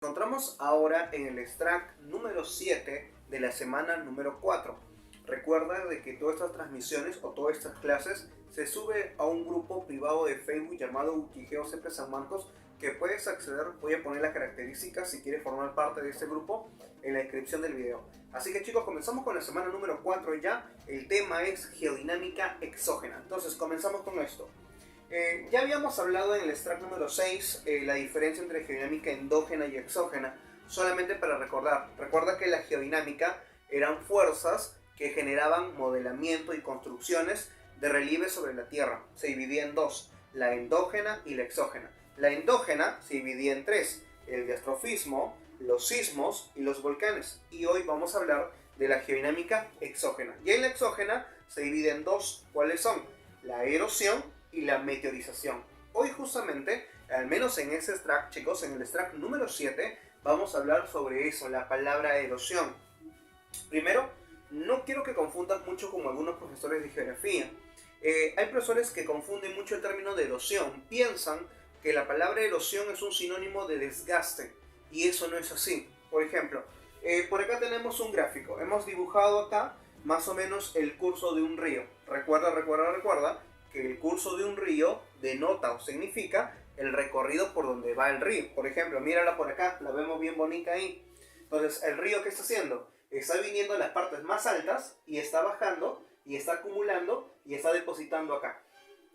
Encontramos ahora en el extract número 7 de la semana número 4. Recuerda de que todas estas transmisiones o todas estas clases se sube a un grupo privado de Facebook llamado Uquijeo CP San Marcos, que puedes acceder. Voy a poner las características si quieres formar parte de este grupo en la descripción del video. Así que chicos, comenzamos con la semana número 4 ya. El tema es geodinámica exógena. Entonces comenzamos con esto. Ya habíamos hablado en el extract número 6 la diferencia entre geodinámica endógena y exógena. Solamente para recuerda que la geodinámica eran fuerzas que generaban modelamiento y construcciones de relieve sobre la Tierra. Se dividía en dos, la endógena y la exógena. La endógena se dividía en tres: el diastrofismo, los sismos y los volcanes. Y hoy vamos a hablar de la geodinámica exógena. Y en la exógena se divide en dos. ¿Cuáles son? La erosión y la meteorización. Hoy justamente, al menos en ese extract, chicos, en el extract número 7, vamos a hablar sobre eso, la palabra erosión. Primero, no quiero que confundan mucho como algunos profesores de geografía. Hay profesores que confunden mucho el término de erosión. Piensan que la palabra erosión es un sinónimo de desgaste, y eso no es así. Por ejemplo, por acá tenemos un gráfico. Hemos dibujado acá más o menos el curso de un río. Recuerda que el curso de un río denota o significa el recorrido por donde va el río. Por ejemplo, mírala por acá, la vemos bien bonita ahí. Entonces, ¿el río qué está haciendo? Está viniendo en las partes más altas y está bajando y está acumulando y está depositando acá.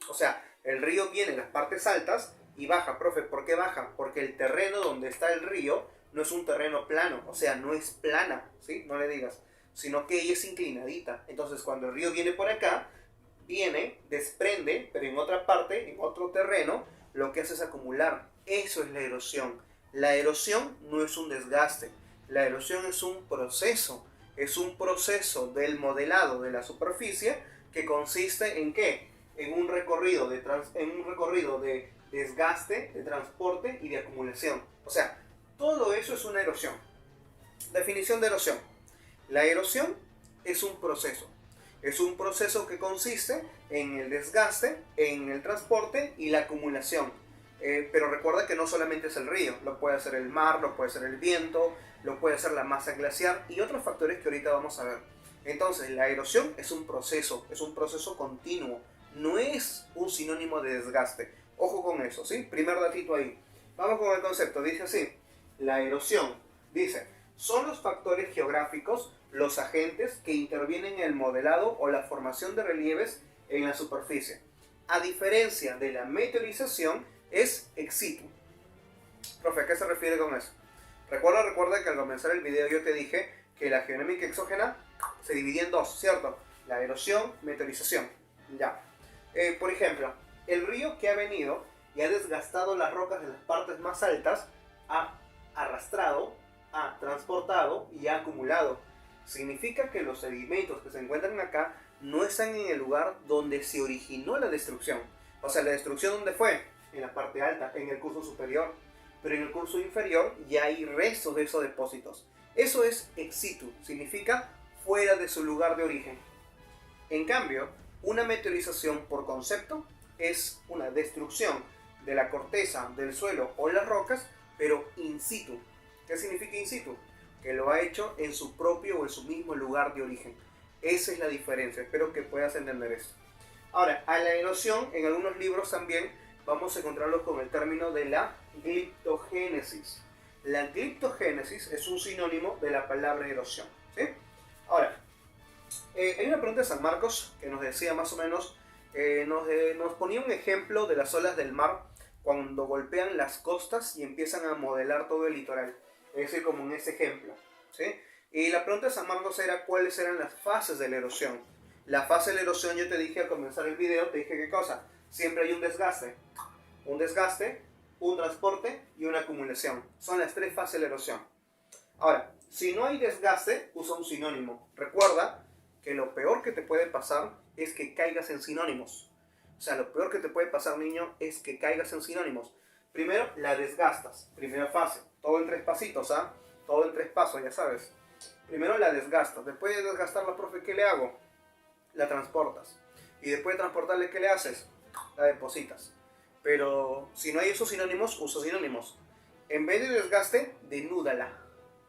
O sea, el río viene en las partes altas y baja. Profe, ¿por qué baja? Porque el terreno donde está el río no es un terreno plano, o sea, no es plana, ¿sí? No le digas, sino que ella es inclinadita. Entonces, cuando el río viene por acá, viene, desprende, pero en otra parte, en otro terreno, lo que hace es acumular. Eso es la erosión. La erosión no es un desgaste. La erosión es un proceso del modelado de la superficie que consiste en ¿qué? En un recorrido de desgaste, de transporte y de acumulación. O sea, todo eso es una erosión. Definición de erosión. La erosión es un proceso. Es un proceso que consiste en el desgaste, en el transporte y la acumulación. Pero recuerda que no solamente es el río, lo puede hacer el mar, lo puede hacer el viento, lo puede hacer la masa glaciar y otros factores que ahorita vamos a ver. Entonces, la erosión es un proceso continuo, no es un sinónimo de desgaste. Ojo con eso, ¿sí? Primer datito ahí. Vamos con el concepto, dice así: la erosión, dice, son los factores geográficos, los agentes que intervienen en el modelado o la formación de relieves en la superficie. A diferencia de la meteorización, es ex situ. Profe, ¿a qué se refiere con eso? Recuerda que al comenzar el video yo te dije que la geodinámica exógena se dividía en dos, ¿cierto? La erosión, meteorización. Ya. Por ejemplo, el río que ha venido y ha desgastado las rocas de las partes más altas, ha arrastrado, ha transportado y ha acumulado. Significa que los sedimentos que se encuentran acá no están en el lugar donde se originó la destrucción. O sea, la destrucción, ¿dónde fue? En la parte alta, en el curso superior. Pero en el curso inferior ya hay restos de esos depósitos. Eso es ex situ, significa fuera de su lugar de origen. En cambio, una meteorización por concepto es una destrucción de la corteza, del suelo o las rocas, pero in situ. ¿Qué significa in situ? Que lo ha hecho en su propio o en su mismo lugar de origen. Esa es la diferencia, espero que puedas entender esto. Ahora, a la erosión, en algunos libros también vamos a encontrarlo con el término de la gliptogénesis. La gliptogénesis es un sinónimo de la palabra erosión, ¿sí? Ahora, hay una pregunta de San Marcos que nos decía más o menos, nos ponía un ejemplo de las olas del mar cuando golpean las costas y empiezan a modelar todo el litoral. Es decir, como en ese ejemplo, ¿sí? Y la pregunta de San Marcos era cuáles eran las fases de la erosión. La fase de la erosión, yo te dije al comenzar el video, te dije qué cosa. Siempre hay un desgaste, un transporte y una acumulación. Son las tres fases de la erosión. Ahora, si no hay desgaste, usa un sinónimo. Recuerda que lo peor que te puede pasar es que caigas en sinónimos. O sea, lo peor que te puede pasar, niño, es que caigas en sinónimos. Primero, la desgastas. Primera fase. Todo en tres pasitos, ¿ah? Todo en tres pasos, ya sabes. Primero la desgastas. Después de desgastarla, profe, ¿qué le hago? La transportas. Y después de transportarle, ¿qué le haces? La depositas. Pero si no hay esos sinónimos, usa sinónimos. En vez de desgaste, denúdala.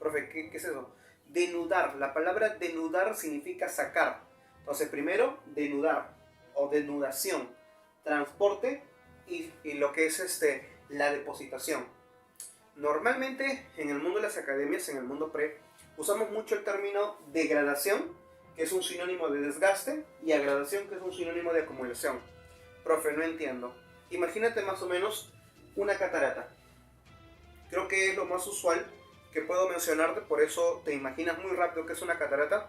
Profe, ¿qué es eso? Denudar. La palabra denudar significa sacar. Entonces, primero, denudar o denudación. Transporte y lo que es la depositación. Normalmente, en el mundo de las academias, en el mundo pre, usamos mucho el término degradación, que es un sinónimo de desgaste, y agradación, que es un sinónimo de acumulación. Profe, no entiendo. Imagínate más o menos una catarata. Creo que es lo más usual que puedo mencionarte, por eso te imaginas muy rápido que es una catarata.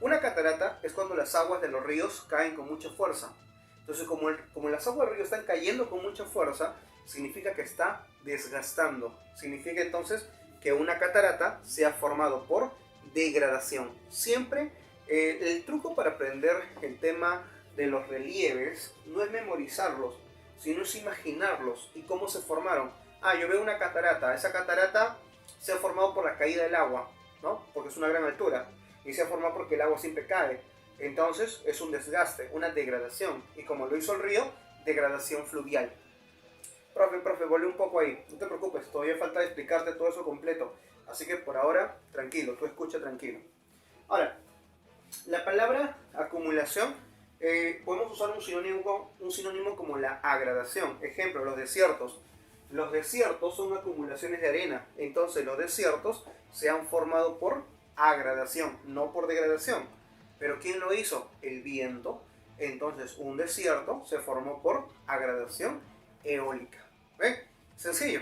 Una catarata es cuando las aguas de los ríos caen con mucha fuerza. Entonces, como las aguas del río están cayendo con mucha fuerza, significa que está desgastando. Significa entonces que una catarata se ha formado por degradación. Siempre el truco para aprender el tema de los relieves no es memorizarlos, sino es imaginarlos y cómo se formaron. Yo veo una catarata. Esa catarata se ha formado por la caída del agua, ¿no? Porque es una gran altura. Y se ha formado porque el agua siempre cae. Entonces es un desgaste, una degradación. Y como lo hizo el río, degradación fluvial. Profe, volví un poco ahí. No te preocupes, todavía falta explicarte todo eso completo. Así que por ahora, tranquilo, tú escucha tranquilo. Ahora, la palabra acumulación, podemos usar un sinónimo como la agradación. Ejemplo, los desiertos. Los desiertos son acumulaciones de arena. Entonces los desiertos se han formado por agradación, no por degradación. Pero ¿quién lo hizo? El viento. Entonces un desierto se formó por agradación eólica. ¿Ven? Sencillo.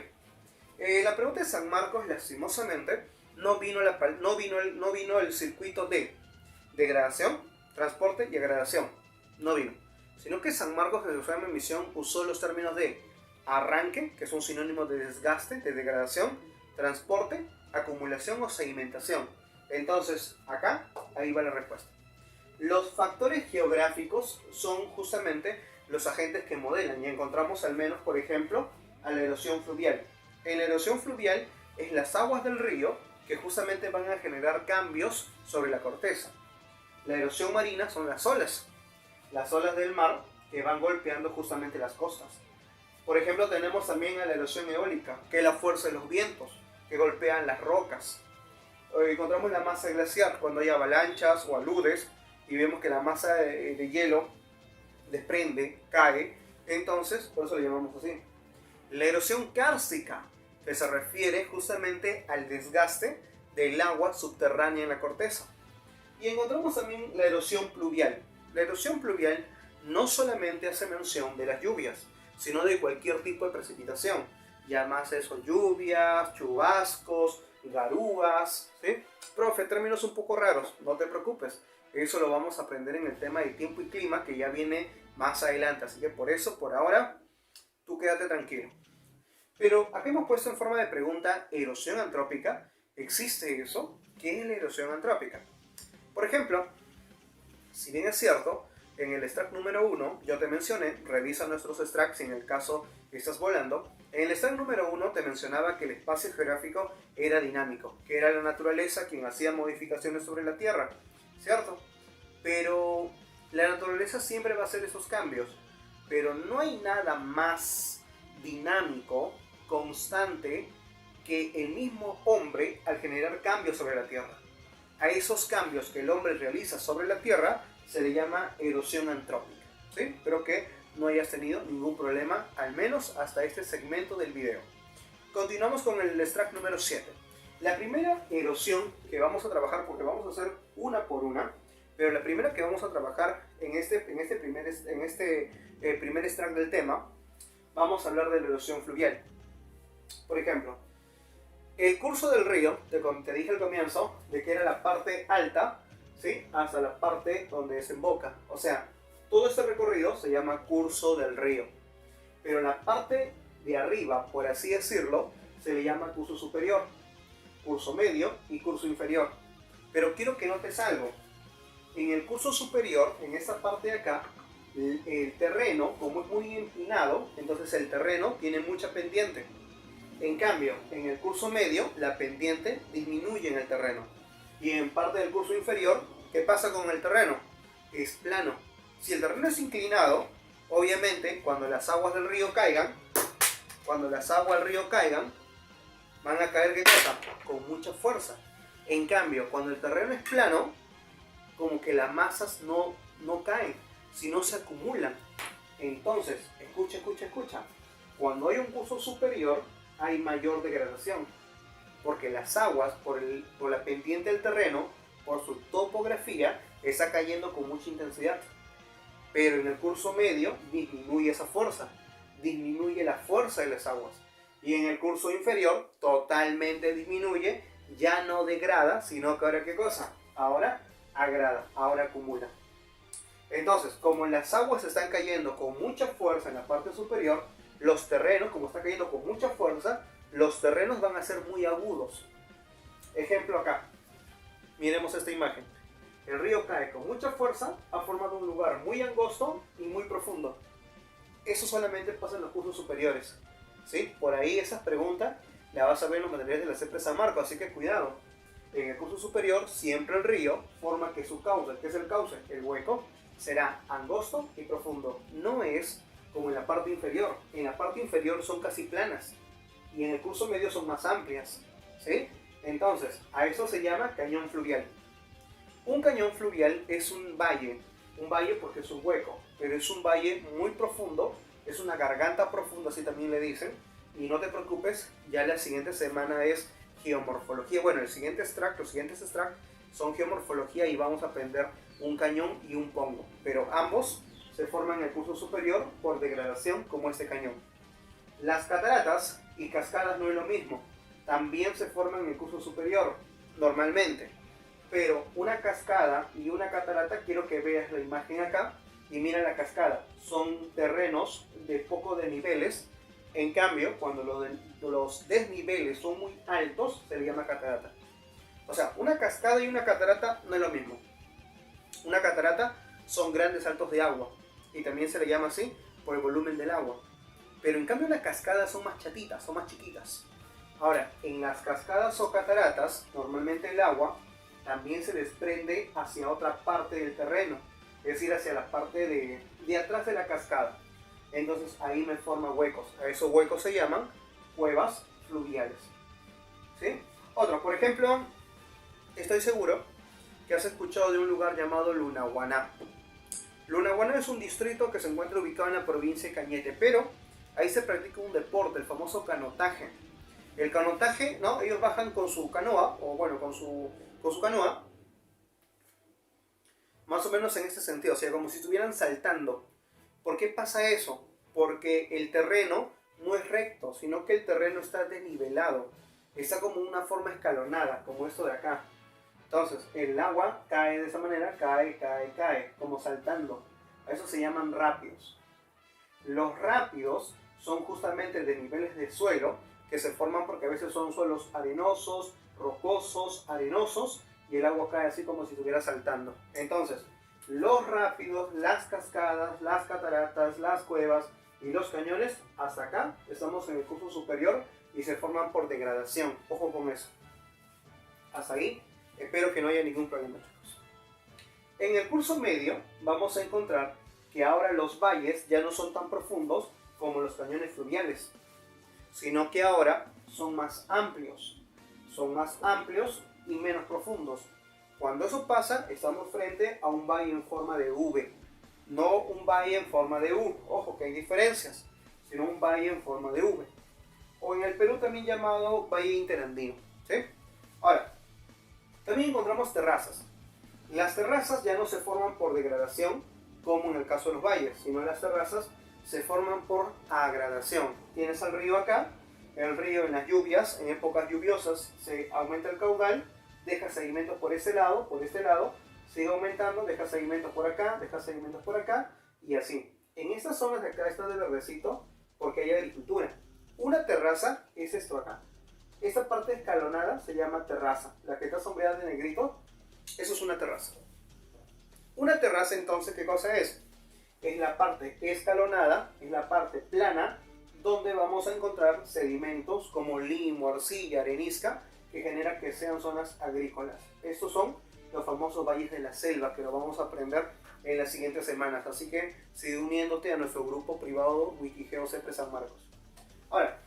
La pregunta de San Marcos, lastimosamente, no vino el circuito de degradación, transporte y agradación. No vino. Sino que San Marcos, en su emisión, usó los términos de arranque, que es un sinónimo de desgaste, de degradación, transporte, acumulación o sedimentación. Entonces, ahí va la respuesta. Los factores geográficos son justamente los agentes que modelan, y encontramos al menos, por ejemplo, a la erosión fluvial. En la erosión fluvial es las aguas del río que justamente van a generar cambios sobre la corteza. La erosión marina son las olas del mar que van golpeando justamente las costas. Por ejemplo, tenemos también a la erosión eólica, que es la fuerza de los vientos que golpean las rocas. Encontramos la masa glaciar cuando hay avalanchas o aludes y vemos que la masa de hielo desprende, cae, entonces por eso le llamamos así. La erosión kárstica, que se refiere justamente al desgaste del agua subterránea en la corteza. Y encontramos también la erosión pluvial. La erosión pluvial no solamente hace mención de las lluvias, sino de cualquier tipo de precipitación. Llamas eso lluvias, chubascos, garúas, ¿sí? Profe, términos un poco raros, no te preocupes. Eso lo vamos a aprender en el tema de tiempo y clima, que ya viene más adelante. Así que por eso, por ahora, tú quédate tranquilo. Pero aquí hemos puesto en forma de pregunta erosión antrópica. ¿Existe eso? ¿Qué es la erosión antrópica? Por ejemplo, si bien es cierto, en el extract número 1 yo te mencioné, revisa nuestros extracts si en el caso que estás volando. En el extract número 1 te mencionaba que el espacio geográfico era dinámico, que era la naturaleza quien hacía modificaciones sobre la Tierra, ¿cierto? Pero la naturaleza siempre va a hacer esos cambios, pero no hay nada más dinámico, constante, que el mismo hombre al generar cambios sobre la Tierra. A esos cambios que el hombre realiza sobre la Tierra se le llama erosión antrópica, ¿sí? Espero que no hayas tenido ningún problema, al menos hasta este segmento del video. Continuamos con el extract número 7. La primera erosión que vamos a trabajar, porque vamos a hacer una por una, pero la primera que vamos a trabajar en este primer extract del tema, vamos a hablar de la erosión fluvial. Por ejemplo, el curso del río, te dije al comienzo, de que era la parte alta, ¿sí? Hasta la parte donde desemboca. O sea, todo este recorrido se llama curso del río. Pero la parte de arriba, por así decirlo, se le llama curso superior, curso medio y curso inferior. Pero quiero que notes algo. En el curso superior, en esta parte de acá, el terreno, como es muy empinado, entonces el terreno tiene mucha pendiente. En cambio, en el curso medio, la pendiente disminuye en el terreno. Y en parte del curso inferior, ¿qué pasa con el terreno? Es plano. Si el terreno es inclinado, obviamente, cuando las aguas del río caigan, van a caer, ¿qué cosa? Con mucha fuerza. En cambio, cuando el terreno es plano, como que las masas no caen, sino se acumulan. Entonces, escucha. Cuando hay un curso superior, hay mayor degradación, porque las aguas, por la pendiente del terreno, por su topografía, está cayendo con mucha intensidad. Pero en el curso medio disminuye esa fuerza, disminuye la fuerza de las aguas. Y en el curso inferior totalmente disminuye, ya no degrada, sino que ahora ¿qué cosa? Ahora agrada, ahora acumula. Entonces, como las aguas están cayendo con mucha fuerza en la parte superior, los terrenos, como está cayendo con mucha fuerza, los terrenos van a ser muy agudos. Ejemplo acá, miremos esta imagen. El río cae con mucha fuerza, ha formado un lugar muy angosto y muy profundo. Eso solamente pasa en los cursos superiores, ¿sí? Por ahí esas preguntas las vas a ver en los materiales de la CEP San Marcos, así que cuidado. En el curso superior, siempre el río forma que su cauce, ¿qué es el cauce? El hueco, será angosto y profundo. No es como en la parte inferior. En la parte inferior son casi planas y en el curso medio son más amplias, ¿sí? Entonces, a eso se llama cañón fluvial. Un cañón fluvial es un valle porque es un hueco, pero es un valle muy profundo, es una garganta profunda, así también le dicen, y no te preocupes, ya la siguiente semana es geomorfología. Bueno, los siguientes extractos son geomorfología y vamos a aprender un cañón y un pongo, pero ambos se forman en el curso superior por degradación como este cañón. Las cataratas y cascadas no es lo mismo, también se forman en el curso superior, normalmente. Pero una cascada y una catarata, quiero que veas la imagen acá y mira la cascada. Son terrenos de poco desniveles. En cambio, cuando los desniveles son muy altos, se le llama catarata. O sea, una cascada y una catarata no es lo mismo. Una catarata son grandes saltos de agua y también se le llama así por el volumen del agua. Pero en cambio las cascadas son más chatitas, son más chiquitas. Ahora, en las cascadas o cataratas, normalmente el agua también se desprende hacia otra parte del terreno, es decir, hacia la parte de atrás de la cascada. Entonces ahí me forman huecos. A esos huecos se llaman cuevas fluviales, ¿sí? Otro, por ejemplo, estoy seguro que has escuchado de un lugar llamado Lunahuaná. Lunahuaná es un distrito que se encuentra ubicado en la provincia de Cañete, pero ahí se practica un deporte, el famoso canotaje. El canotaje, ¿no? Ellos bajan con su canoa, o bueno, con su canoa, más o menos en este sentido, o sea, como si estuvieran saltando. ¿Por qué pasa eso? Porque el terreno no es recto, sino que el terreno está desnivelado, está como una forma escalonada, como esto de acá. Entonces, el agua cae de esa manera, cae, como saltando. A eso se llaman rápidos. Los rápidos son justamente desniveles de suelo que se forman porque a veces son suelos arenosos, rocosos, arenosos, y el agua cae así como si estuviera saltando. Entonces, los rápidos, las cascadas, las cataratas, las cuevas y los cañones, hasta acá estamos en el curso superior y se forman por degradación. Ojo con eso. Hasta ahí, espero que no haya ningún problema, chicos. En el curso medio vamos a encontrar que ahora los valles ya no son tan profundos como los cañones fluviales, sino que ahora son más amplios y menos profundos. Cuando eso pasa, estamos frente a un valle en forma de V, no un valle en forma de U. Ojo que hay diferencias, sino un valle en forma de V. O en el Perú también llamado Valle Interandino, ¿sí? Ahora, también encontramos terrazas. Las terrazas ya no se forman por degradación, como en el caso de los valles, sino las terrazas se forman por agradación. Tienes al río acá, el río en las lluvias, en épocas lluviosas, se aumenta el caudal, deja sedimentos por este lado, sigue aumentando, deja sedimentos por acá, y así. En estas zonas de acá está de verdecito, porque hay agricultura. Una terraza es esto acá. Esta parte escalonada se llama terraza. La que está sombreada de negrito, eso es una terraza. Una terraza entonces, ¿qué cosa es? Es la parte escalonada, es la parte plana, donde vamos a encontrar sedimentos como limo, arcilla, arenisca, que genera que sean zonas agrícolas. Estos son los famosos valles de la selva, que lo vamos a aprender en las siguientes semanas. Así que sigue uniéndote a nuestro grupo privado Wikigeo CEP San Marcos. Ahora,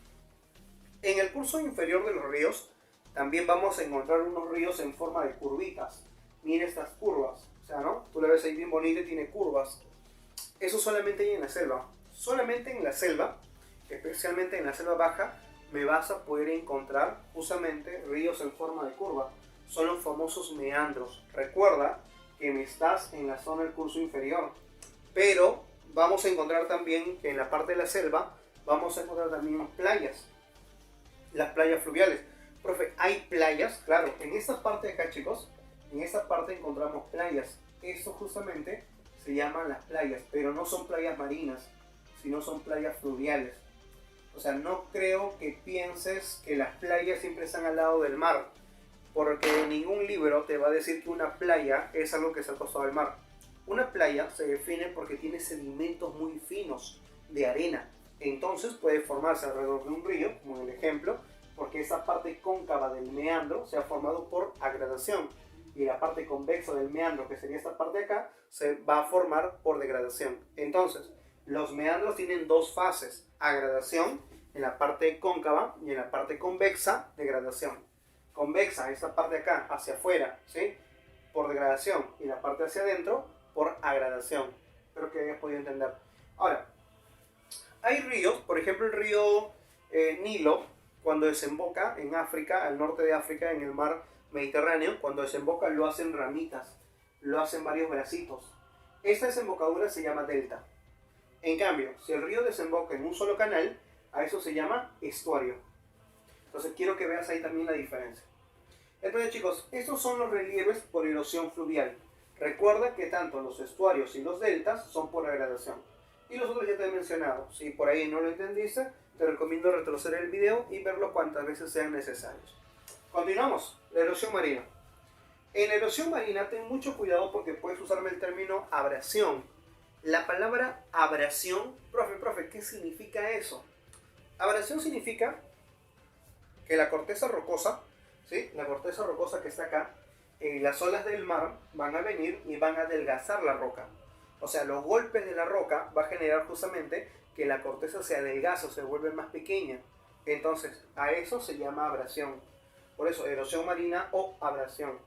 En el curso inferior de los ríos también vamos a encontrar unos ríos en forma de curvitas. Miren estas curvas, o sea, ¿no? Tú la ves ahí bien bonita y tiene curvas. Eso solamente hay en la selva. Solamente en la selva, especialmente en la selva baja, me vas a poder encontrar justamente ríos en forma de curva. Son los famosos meandros. Recuerda que me estás en la zona del curso inferior. Pero vamos a encontrar también que en la parte de la selva vamos a encontrar también playas. Las playas fluviales. Profe, hay playas, claro, en esta parte de acá, chicos, en esta parte encontramos playas. Esto justamente se llaman las playas, pero no son playas marinas, sino son playas fluviales. O sea, no creo que pienses que las playas siempre están al lado del mar, porque ningún libro te va a decir que una playa es algo que está al costado del mar. Una playa se define porque tiene sedimentos muy finos de arena. Entonces puede formarse alrededor de un río, como en el ejemplo, porque esa parte cóncava del meandro se ha formado por agradación. Y la parte convexa del meandro, que sería esta parte de acá, se va a formar por degradación. Entonces, los meandros tienen dos fases: agradación en la parte cóncava y en la parte convexa, degradación. Convexa, esta parte de acá, hacia afuera, ¿sí?, por degradación, y la parte hacia adentro, por agradación. Espero que hayas podido entender. Ahora, hay ríos, por ejemplo el río Nilo, cuando desemboca en África, al norte de África, en el mar Mediterráneo, cuando desemboca lo hacen ramitas, lo hacen varios bracitos. Esta desembocadura se llama delta. En cambio, si el río desemboca en un solo canal, a eso se llama estuario. Entonces quiero que veas ahí también la diferencia. Entonces, chicos, estos son los relieves por erosión fluvial. Recuerda que tanto los estuarios y los deltas son por agradación. Y los otros ya te he mencionado. Si por ahí no lo entendiste, te recomiendo retroceder el video y verlo cuantas veces sean necesarios. Continuamos. La erosión marina. En la erosión marina ten mucho cuidado porque puedes usarme el término abrasión. La palabra abrasión, profe, ¿qué significa eso? Abrasión significa que la corteza rocosa, ¿sí?, la corteza rocosa que está acá, las olas del mar van a venir y van a adelgazar la roca. O sea, los golpes de la roca va a generar justamente que la corteza se adelgaza o se vuelve más pequeña. Entonces, a eso se llama abrasión. Por eso, erosión marina o abrasión.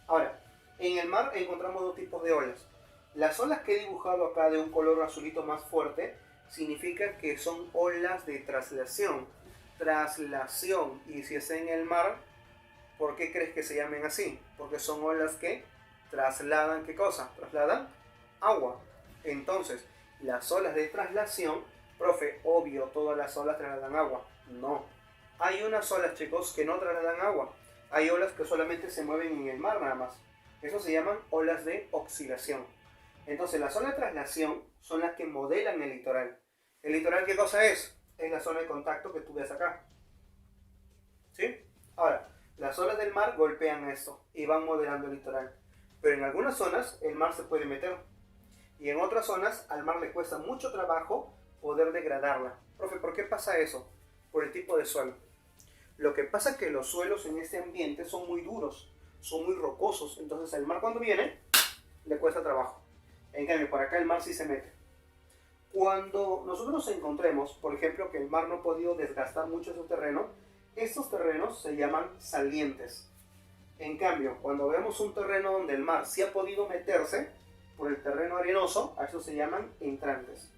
Ahora, en el mar encontramos dos tipos de olas. Las olas que he dibujado acá de un color azulito más fuerte significa que son olas de traslación. Traslación. Y si es en el mar, ¿por qué crees que se llamen así? Porque son olas que trasladan, ¿qué cosa? Trasladan agua. Entonces, las olas de traslación, profe, obvio, todas las olas trasladan agua. No. Hay unas olas, chicos, que no trasladan agua. Hay olas que solamente se mueven en el mar nada más. Eso se llaman olas de oscilación. Entonces, las olas de traslación son las que modelan el litoral. ¿El litoral qué cosa es? Es la zona de contacto que tú ves acá. ¿Sí? Ahora, las olas del mar golpean esto y van modelando el litoral. Pero en algunas zonas el mar se puede meter. Y en otras zonas al mar le cuesta mucho trabajo poder degradarla. Profe, ¿por qué pasa eso? Por el tipo de suelo. Lo que pasa es que los suelos en este ambiente son muy duros, son muy rocosos. Entonces el mar cuando viene le cuesta trabajo. En cambio, por acá el mar sí se mete. Cuando nosotros encontremos, por ejemplo, que el mar no ha podido desgastar mucho su terreno, estos terrenos se llaman salientes. En cambio, cuando vemos un terreno donde el mar sí ha podido meterse por el terreno arenoso, a eso se llaman entrantes.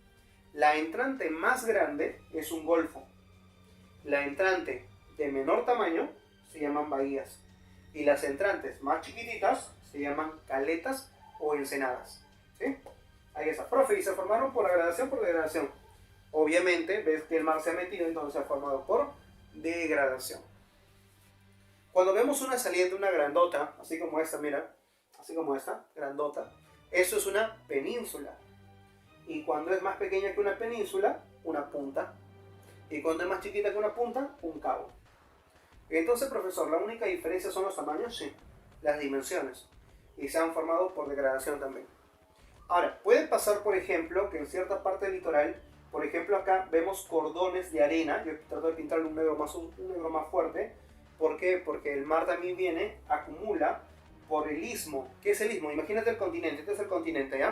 La entrante más grande es un golfo. La entrante de menor tamaño se llaman bahías. Y las entrantes más chiquititas se llaman caletas o ensenadas. ¿Sí? Ahí está. Profe, y se formaron por agradación por degradación. Obviamente, ves que el mar se ha metido, entonces se ha formado por degradación. Cuando vemos una saliente, una grandota, así como esta, mira, así como esta, grandota, eso es una península. Y cuando es más pequeña que una península, una punta. Y cuando es más chiquita que una punta, un cabo. Entonces, profesor, ¿la única diferencia son los tamaños? Sí, las dimensiones. Y se han formado por degradación también. Ahora, puede pasar, por ejemplo, que en cierta parte del litoral, por ejemplo acá vemos cordones de arena. Yo trato de pintarle un negro más fuerte. ¿Por qué? Porque el mar también viene, acumula por el istmo. ¿Qué es el istmo? Imagínate el continente. Este es el continente, ¿ya?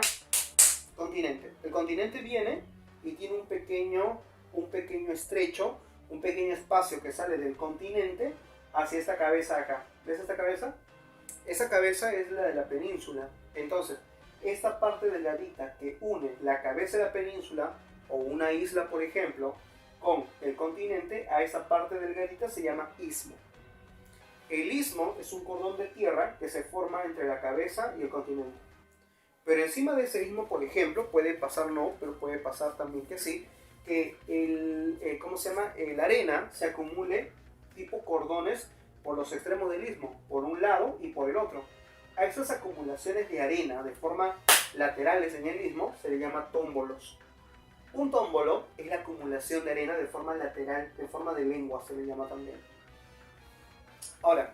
Continente. El continente viene y tiene un pequeño estrecho un pequeño espacio que sale del continente hacia esta cabeza de acá. ¿Ves esta cabeza? Esa cabeza es la de la península. Entonces, esta parte delgadita que une la cabeza de la península o una isla, por ejemplo, con el continente, a esa parte delgadita se llama istmo. El istmo es un cordón de tierra que se forma entre la cabeza y el continente. Pero encima de ese istmo, por ejemplo, puede pasar no, pero puede pasar también que sí, que la arena se acumule tipo cordones por los extremos del istmo, por un lado y por el otro. A esas acumulaciones de arena de forma laterales en el istmo se le llama tómbolos. Un tómbolo es la acumulación de arena de forma lateral, en forma de lengua se le llama también. Ahora,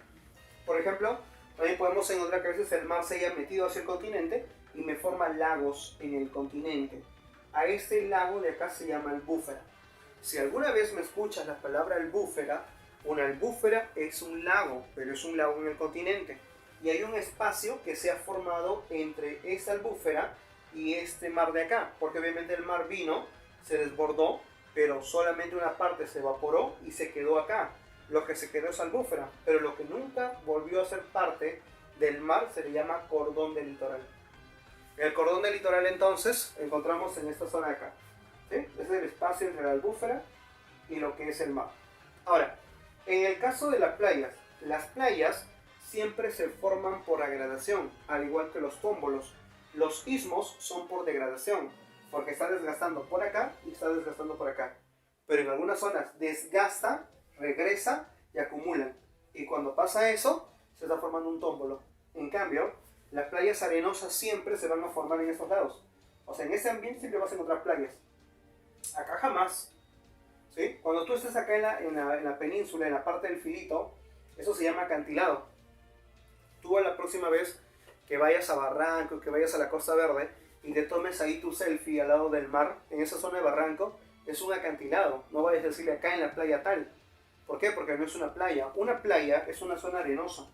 por ejemplo, también podemos encontrar que a veces el mar se haya metido hacia el continente y me forma lagos en el continente. A este lago de acá se llama albúfera. Si alguna vez me escuchas la palabra albúfera, una albúfera es un lago, pero es un lago en el continente. Y hay un espacio que se ha formado entre esta albúfera y este mar de acá, porque obviamente el mar vino, se desbordó, pero solamente una parte se evaporó y se quedó acá. Lo que se quedó es albúfera, pero lo que nunca volvió a ser parte del mar se le llama cordón del litoral. El cordón del litoral entonces encontramos en esta zona de acá, ¿sí? Es el espacio entre la albúfera y lo que es el mar. Ahora, en el caso de las playas siempre se forman por agradación, al igual que los tómbolos. Los istmos son por degradación, porque está desgastando por acá y está desgastando por acá. Pero en algunas zonas desgasta, regresa y acumulan. Y cuando pasa eso, se está formando un tómbolo. En cambio, las playas arenosas siempre se van a formar en estos lados. O sea, en ese ambiente siempre vas a encontrar playas. Acá jamás. ¿Sí? Cuando tú estés acá en la península, en la parte del filito, eso se llama acantilado. Tú a la próxima vez que vayas a Barranco, que vayas a la Costa Verde y te tomes ahí tu selfie al lado del mar, en esa zona de Barranco, es un acantilado. No vayas a decirle acá en la playa tal. ¿Por qué? Porque no es una playa. Una playa es una zona arenosa.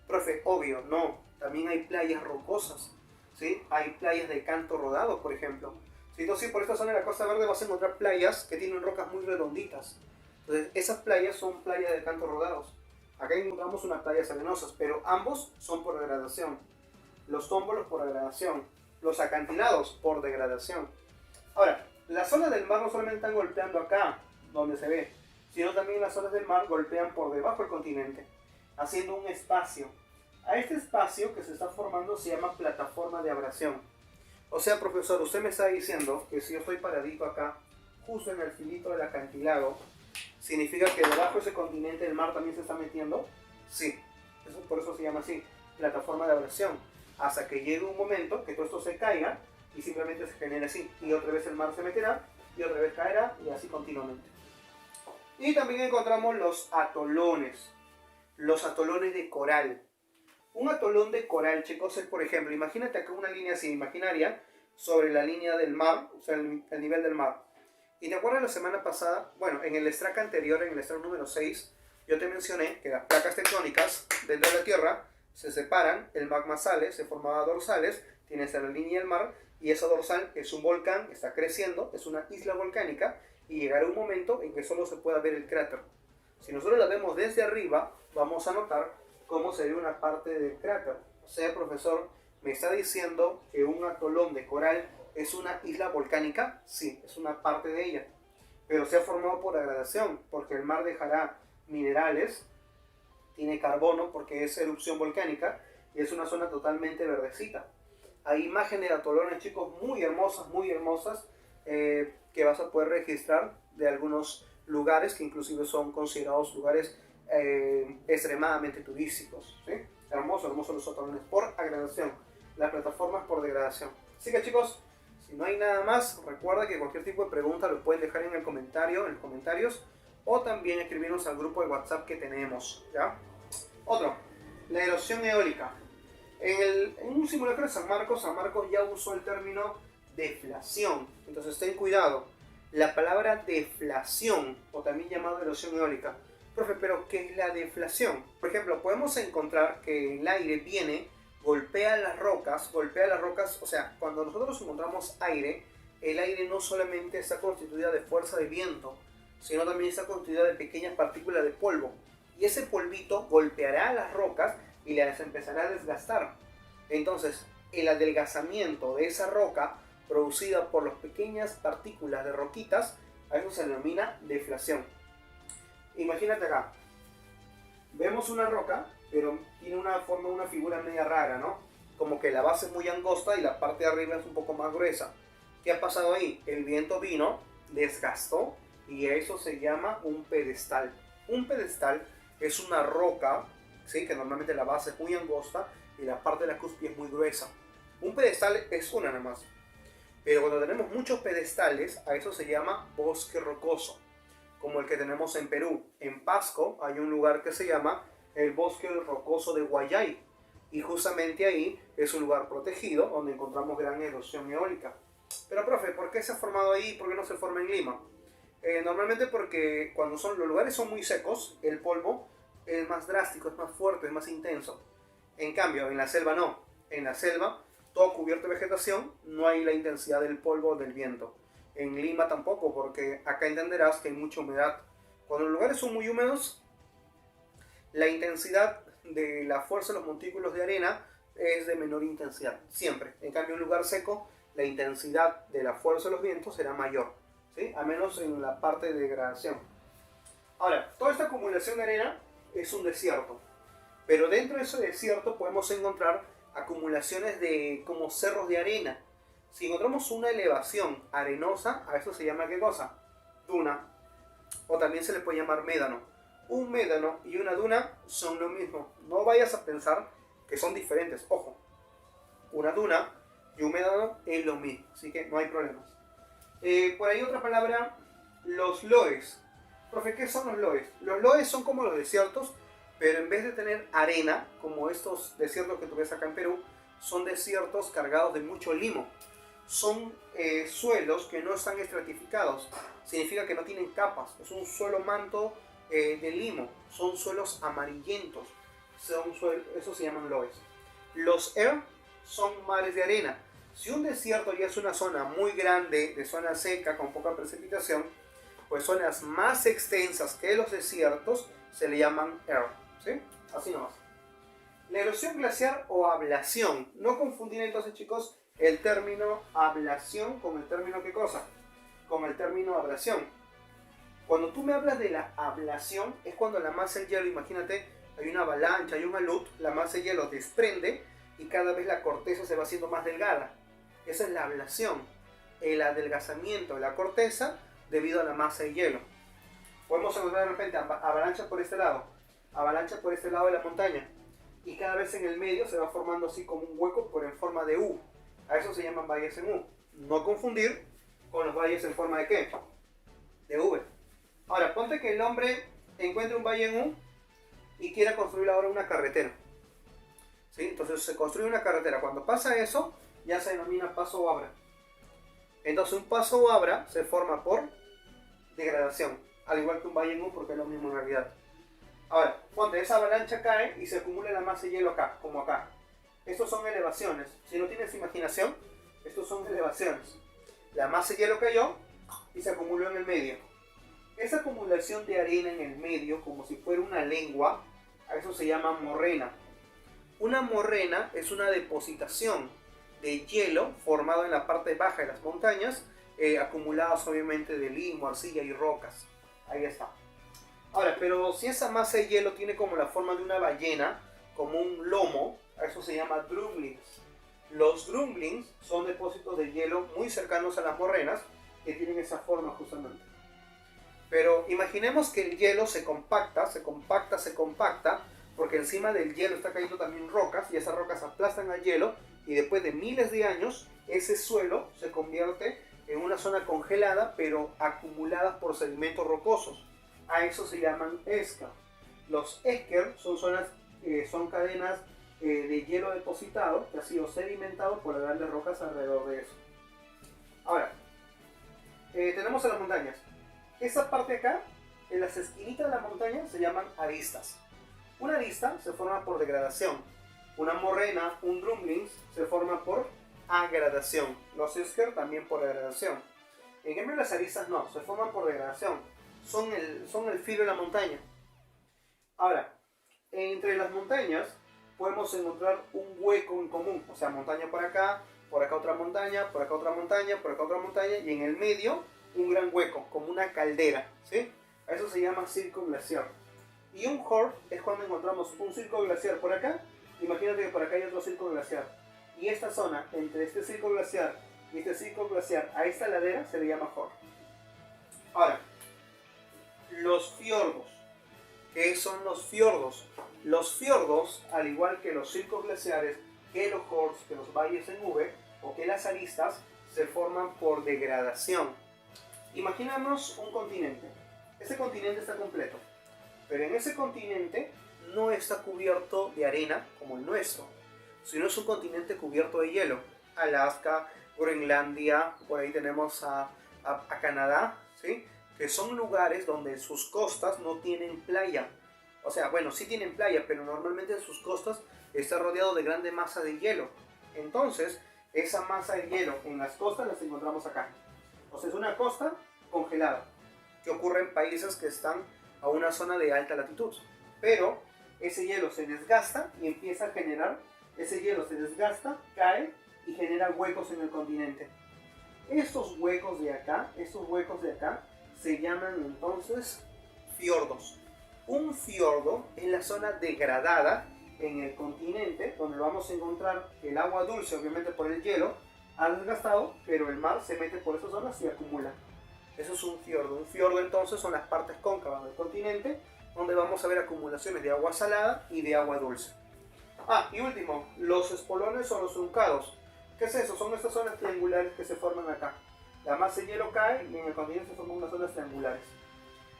Profe, obvio, no. También hay playas rocosas, ¿sí? Hay playas de canto rodado, por ejemplo. ¿Sí? Entonces, por esta zona de la Costa Verde vas a encontrar playas que tienen rocas muy redonditas. Entonces, esas playas son playas de canto rodados. Acá encontramos unas playas arenosas, pero ambos son por degradación. Los tómbolos por degradación, los acantilados por degradación. Ahora, las olas del mar no solamente están golpeando acá, donde se ve, sino también las olas del mar golpean por debajo del continente, haciendo un espacio. A este espacio que se está formando se llama plataforma de abrasión. O sea, profesor, usted me está diciendo que si yo estoy paradito acá, justo en el filito del acantilado, ¿significa que debajo de ese continente el mar también se está metiendo? Sí, por eso se llama así, plataforma de abrasión. Hasta que llegue un momento que todo esto se caiga y simplemente se genere así. Y otra vez el mar se meterá y otra vez caerá y así continuamente. Y también encontramos los atolones de coral. Un atolón de coral, chicos, es por ejemplo, imagínate acá una línea así imaginaria sobre la línea del mar, o sea, el nivel del mar. Y te acuerdas la semana pasada, bueno, en el extract anterior, en el extract número 6, yo te mencioné que las placas tectónicas dentro de la Tierra se separan, el magma sale, se formaba dorsales, tienes la línea del mar, y esa dorsal es un volcán, está creciendo, es una isla volcánica, y llegará un momento en que solo se pueda ver el cráter. Si nosotros la vemos desde arriba, vamos a notar cómo se ve una parte del cráter. O sea, profesor, ¿me está diciendo que un atolón de coral es una isla volcánica? Sí, es una parte de ella. Pero se ha formado por degradación, porque el mar dejará minerales, tiene carbono porque es erupción volcánica y es una zona totalmente verdecita. Hay imágenes de atolones, chicos, muy hermosas, que vas a poder registrar de algunos lugares que inclusive son considerados lugares extremadamente turísticos, ¿sí? Hermosos los atolones por agradación, las plataformas por degradación. Así que, chicos, si no hay nada más, recuerda que cualquier tipo de pregunta lo pueden dejar en los comentarios, o también escribirnos al grupo de WhatsApp que tenemos, ¿ya? Otro, la erosión eólica. En un simulacro de San Marcos ya usó el término deflación. Entonces ten cuidado. La palabra deflación, o también llamado erosión eólica. Profe, ¿pero qué es la deflación? Por ejemplo, podemos encontrar que el aire viene, golpea las rocas, o sea, cuando nosotros encontramos aire, el aire no solamente está constituido de fuerza de viento, sino también está constituida de pequeñas partículas de polvo. Y ese polvito golpeará a las rocas y las empezará a desgastar. Entonces, el adelgazamiento de esa roca, producida por las pequeñas partículas de roquitas, a eso se denomina deflación. Imagínate acá, vemos una roca, pero tiene una forma, una figura media rara, ¿no? Como que la base es muy angosta y la parte de arriba es un poco más gruesa. ¿Qué ha pasado ahí? El viento vino, desgastó, y eso se llama un pedestal. Un pedestal es una roca, ¿sí?, que normalmente la base es muy angosta y la parte de la cúspide es muy gruesa. Un pedestal es una nada más. Pero cuando tenemos muchos pedestales, a eso se llama bosque rocoso, como el que tenemos en Perú. En Pasco hay un lugar que se llama el bosque rocoso de Guayay, y justamente ahí es un lugar protegido donde encontramos gran erosión eólica. Pero profe, ¿por qué se ha formado ahí y por qué no se forma en Lima? Normalmente porque cuando los lugares son muy secos, el polvo es más drástico, es más fuerte, es más intenso. En cambio, en la selva no. En la selva, todo cubierto de vegetación, no hay la intensidad del polvo o del viento. En Lima tampoco, porque acá entenderás que hay mucha humedad. Cuando los lugares son muy húmedos, la intensidad de la fuerza de los montículos de arena es de menor intensidad, siempre. En cambio, en un lugar seco, la intensidad de la fuerza de los vientos será mayor, ¿sí?, a menos en la parte de degradación. Ahora, toda esta acumulación de arena es un desierto, pero dentro de ese desierto podemos encontrar acumulaciones de como cerros de arena. Si encontramos una elevación arenosa, a eso se llama ¿qué cosa? Duna, o también se le puede llamar médano. Un médano y una duna son lo mismo. No vayas a pensar que son diferentes. Ojo, una duna y un médano es lo mismo, así que no hay problemas. Por ahí otra palabra, los loes. Profe, ¿qué son los loes? Los loes son como los desiertos, pero en vez de tener arena, como estos desiertos que tú ves acá en Perú, son desiertos cargados de mucho limo. Son suelos que no están estratificados, significa que no tienen capas, es un suelo manto de limo, son suelos amarillentos, eso se llaman loes. Los son mares de arena. Si un desierto ya es una zona muy grande, de zona seca, con poca precipitación, pues zonas más extensas que los desiertos se le llaman ¿sí? Así nomás. La erosión glaciar o ablación. No confundir entonces, chicos, el término ablación con el término ¿qué cosa? Con el término ablación. Cuando tú me hablas de la ablación, es cuando la masa del hielo, imagínate, hay una avalancha, hay un alud, la masa de hielo desprende y cada vez la corteza se va haciendo más delgada. Esa es la ablación, el adelgazamiento de la corteza debido a la masa de hielo. Podemos encontrar de repente avalanchas por este lado, avalanchas por este lado de la montaña, y cada vez en el medio se va formando así como un hueco pero en forma de U. A eso se llaman valles en U. No confundir con los valles en forma de ¿qué? De V. Ahora, ponte que el hombre encuentre un valle en U y quiera construir ahora una carretera. ¿Sí? Entonces se construye una carretera. Cuando pasa eso, ya se denomina paso o abra. Entonces un paso o abra se forma por degradación, al igual que un valle en U, porque es lo mismo en realidad. Ahora, ponte, esa avalancha cae y se acumula la masa de hielo acá, como acá. Estos son elevaciones. Si no tienes imaginación, estos son elevaciones. La masa de hielo cayó y se acumuló en el medio. Esa acumulación de arena en el medio, como si fuera una lengua, a eso se llama morrena. Una morrena es una depositación de hielo formado en la parte baja de las montañas, acumuladas obviamente de limo, arcilla y rocas. Ahí está. Ahora, pero si esa masa de hielo tiene como la forma de una ballena, como un lomo, a eso se llama drumlins. Los drumlins son depósitos de hielo muy cercanos a las morrenas que tienen esa forma justamente. Pero imaginemos que el hielo se compacta, porque encima del hielo está cayendo también rocas y esas rocas aplastan al hielo y después de miles de años ese suelo se convierte en una zona congelada pero acumulada por sedimentos rocosos. A eso se llaman esker. Los esker son cadenas de hielo depositado que ha sido sedimentado por las grandes rocas alrededor de eso. Ahora, tenemos a las montañas. Esa parte acá, en las esquinitas de la montaña, se llaman aristas. Una arista se forma por degradación. Una morrena, un drumlins, se forma por agradación. Los esker también por degradación. En cambio las aristas no, se forman por degradación. son el filo de la montaña. Ahora, entre las montañas podemos encontrar un hueco en común, o sea, montaña por acá otra montaña, por acá otra montaña, por acá otra montaña, y en el medio un gran hueco, como una caldera, ¿sí? A eso se llama circo glaciar. Y un horf es cuando encontramos un circo glaciar por acá, imagínate que por acá hay otro circo glaciar. Y esta zona, entre este circo glaciar y este circo glaciar, a esta ladera se le llama horf. Ahora, los fiordos. ¿Qué son los fiordos? Los fiordos, al igual que los circos glaciares, que los horsts, que los valles en V o que las aristas, se forman por degradación. Imaginamos un continente. Ese continente está completo, pero en ese continente no está cubierto de arena como el nuestro, sino es un continente cubierto de hielo. Alaska, Groenlandia, por ahí tenemos a Canadá, ¿sí? Que son lugares donde sus costas no tienen playa. O sea, bueno, sí tienen playa, pero normalmente en sus costas está rodeado de grande masa de hielo. Entonces, esa masa de hielo en las costas las encontramos acá. O sea, es una costa congelada, que ocurre en países que están a una zona de alta latitud. Pero ese hielo se desgasta y empieza a generar, ese hielo se desgasta, cae y genera huecos en el continente. Estos huecos de acá se llaman entonces fiordos. Un fiordo es la zona degradada en el continente donde vamos a encontrar el agua dulce, obviamente por el hielo, ha desgastado, pero el mar se mete por esas zonas y acumula. Eso es un fiordo. Un fiordo entonces son las partes cóncavas del continente donde vamos a ver acumulaciones de agua salada y de agua dulce. Ah, y último, los espolones o los truncados. ¿Qué es eso? Son estas zonas triangulares que se forman acá. La masa de hielo cae y en el continente se forman unas zonas triangulares.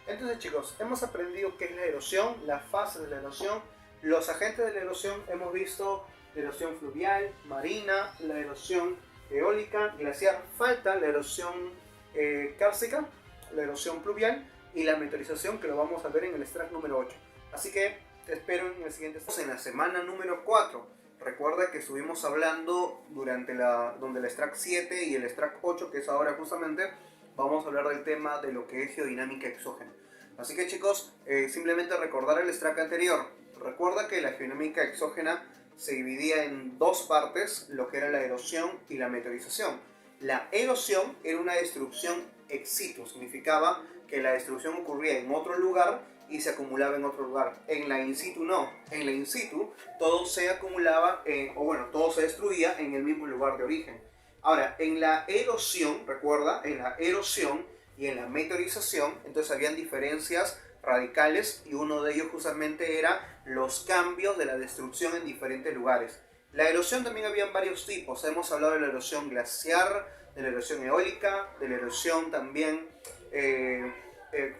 Entonces, chicos, hemos aprendido qué es la erosión, las fases de la erosión, los agentes de la erosión. Hemos visto la erosión fluvial, marina, la erosión eólica, glaciar. Falta la erosión cárcica, la erosión pluvial y la meteorización, que lo vamos a ver en el extract número 8. Así que te espero en el siguiente. En la semana número 4. Recuerda que estuvimos hablando donde el extract 7 y el extract 8, que es ahora justamente, vamos a hablar del tema de lo que es geodinámica exógena. Así que, chicos, simplemente recordar el extract anterior. Recuerda que la geodinámica exógena se dividía en dos partes, lo que era la erosión y la meteorización. La erosión era una destrucción ex situ, significaba que la destrucción ocurría en otro lugar y se acumulaba en otro lugar. En la in situ no. En la in situ todo se acumulaba, todo se destruía en el mismo lugar de origen. Ahora, en la erosión, recuerda, en la erosión y en la meteorización, entonces habían diferencias radicales y uno de ellos justamente era los cambios de la destrucción en diferentes lugares. La erosión también habían varios tipos. Hemos hablado de la erosión glaciar, de la erosión eólica, de la erosión también